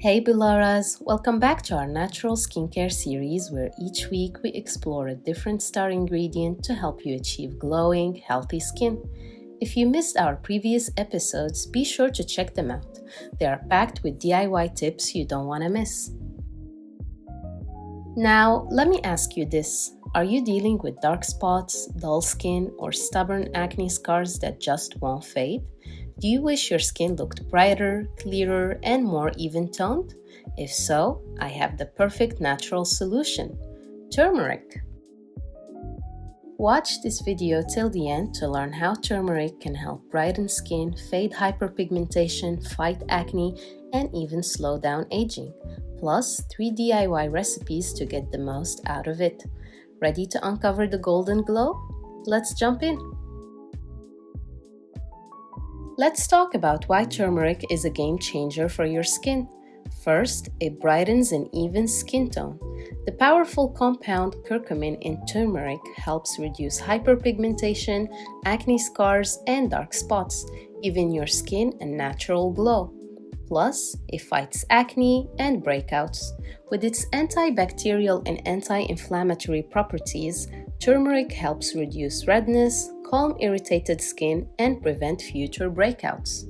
Hey Bilaras, welcome back to our natural skincare series where each week we explore a different star ingredient to help you achieve glowing, healthy skin. If you missed our previous episodes, be sure to check them out. They are packed with DIY tips you don't want to miss. Now, let me ask you this. Are you dealing with dark spots, dull skin, or stubborn acne scars that just won't fade? Do you wish your skin looked brighter, clearer, and more even-toned? If so, I have the perfect natural solution: turmeric. Watch this video till the end to learn how turmeric can help brighten skin, fade hyperpigmentation, fight acne, and even slow down aging. Plus 3 DIY recipes to get the most out of it. Ready to uncover the golden glow? Let's jump in! Let's talk about why turmeric is a game changer for your skin. First, it brightens an even skin tone. The powerful compound curcumin in turmeric helps reduce hyperpigmentation, acne scars, and dark spots, giving your skin a natural glow. Plus, it fights acne and breakouts. With its antibacterial and anti-inflammatory properties, turmeric helps reduce redness, calm irritated skin, and prevent future breakouts.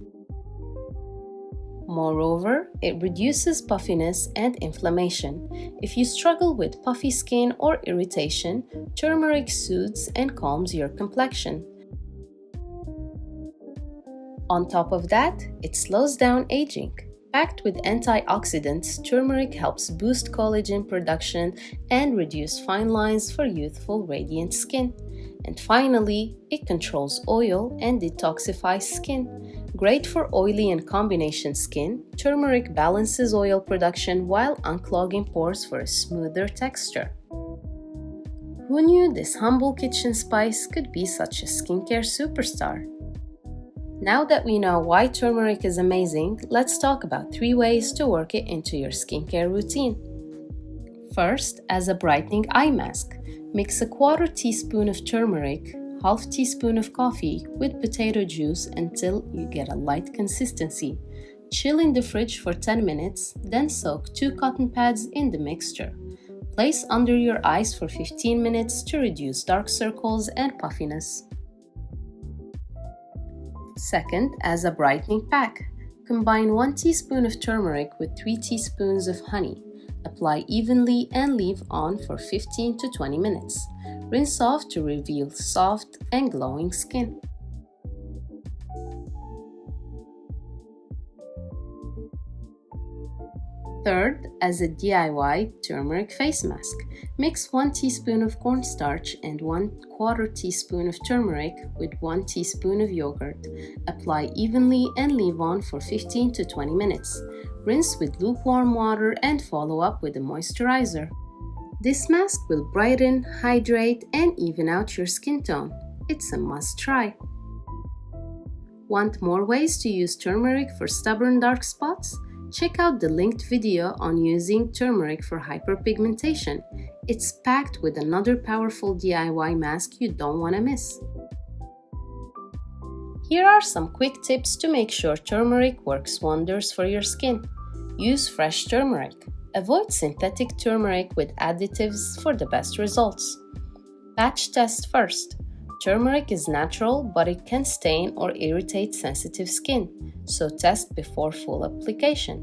Moreover, it reduces puffiness and inflammation. If you struggle with puffy skin or irritation, turmeric soothes and calms your complexion. On top of that, it slows down aging. Packed with antioxidants, turmeric helps boost collagen production and reduce fine lines for youthful, radiant skin. And finally, it controls oil and detoxifies skin. Great for oily and combination skin, turmeric balances oil production while unclogging pores for a smoother texture. Who knew this humble kitchen spice could be such a skincare superstar? Now that we know why turmeric is amazing, let's talk about 3 ways to work it into your skincare routine. First, as a brightening eye mask, mix a 1/4 teaspoon of turmeric, 1/2 teaspoon of coffee with potato juice until you get a light consistency. Chill in the fridge for 10 minutes, then soak 2 cotton pads in the mixture. Place under your eyes for 15 minutes to reduce dark circles and puffiness. Second, as a brightening pack, combine 1 teaspoon of turmeric with 3 teaspoons of honey. Apply evenly and leave on for 15 to 20 minutes. Rinse off to reveal soft and glowing skin. Third, as a DIY turmeric face mask, mix 1 teaspoon of cornstarch and 1/4 teaspoon of turmeric with 1 teaspoon of yogurt. Apply evenly and leave on for 15 to 20 minutes. Rinse with lukewarm water and follow up with a moisturizer. This mask will brighten, hydrate, and even out your skin tone. It's a must try. Want more ways to use turmeric for stubborn dark spots? Check out the linked video on using turmeric for hyperpigmentation. It's packed with another powerful DIY mask you don't want to miss. Here are some quick tips to make sure turmeric works wonders for your skin. Use fresh turmeric. Avoid synthetic turmeric with additives for the best results. Patch test first. Turmeric is natural, but it can stain or irritate sensitive skin, so test before full application.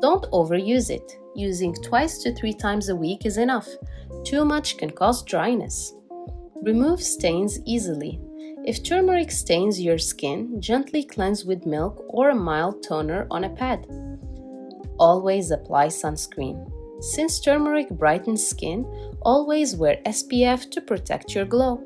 Don't overuse it. Using 2 to 3 times a week is enough. Too much can cause dryness. Remove stains easily. If turmeric stains your skin, gently cleanse with milk or a mild toner on a pad. Always apply sunscreen. Since turmeric brightens skin, always wear SPF to protect your glow.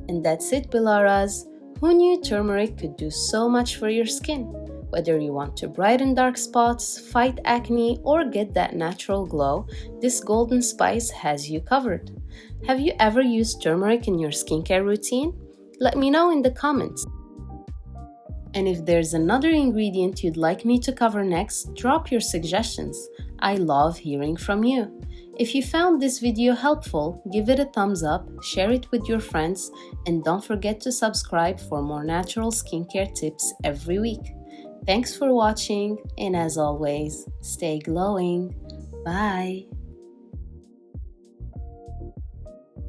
And that's it, Bilaras. Who knew turmeric could do so much for your skin? Whether you want to brighten dark spots, fight acne, or get that natural glow, this golden spice has you covered. Have you ever used turmeric in your skincare routine? Let me know in the comments. And if there's another ingredient you'd like me to cover next, drop your suggestions. I love hearing from you. If you found this video helpful, give it a thumbs up, share it with your friends, and don't forget to subscribe for more natural skincare tips every week. Thanks for watching, and as always, stay glowing. Bye!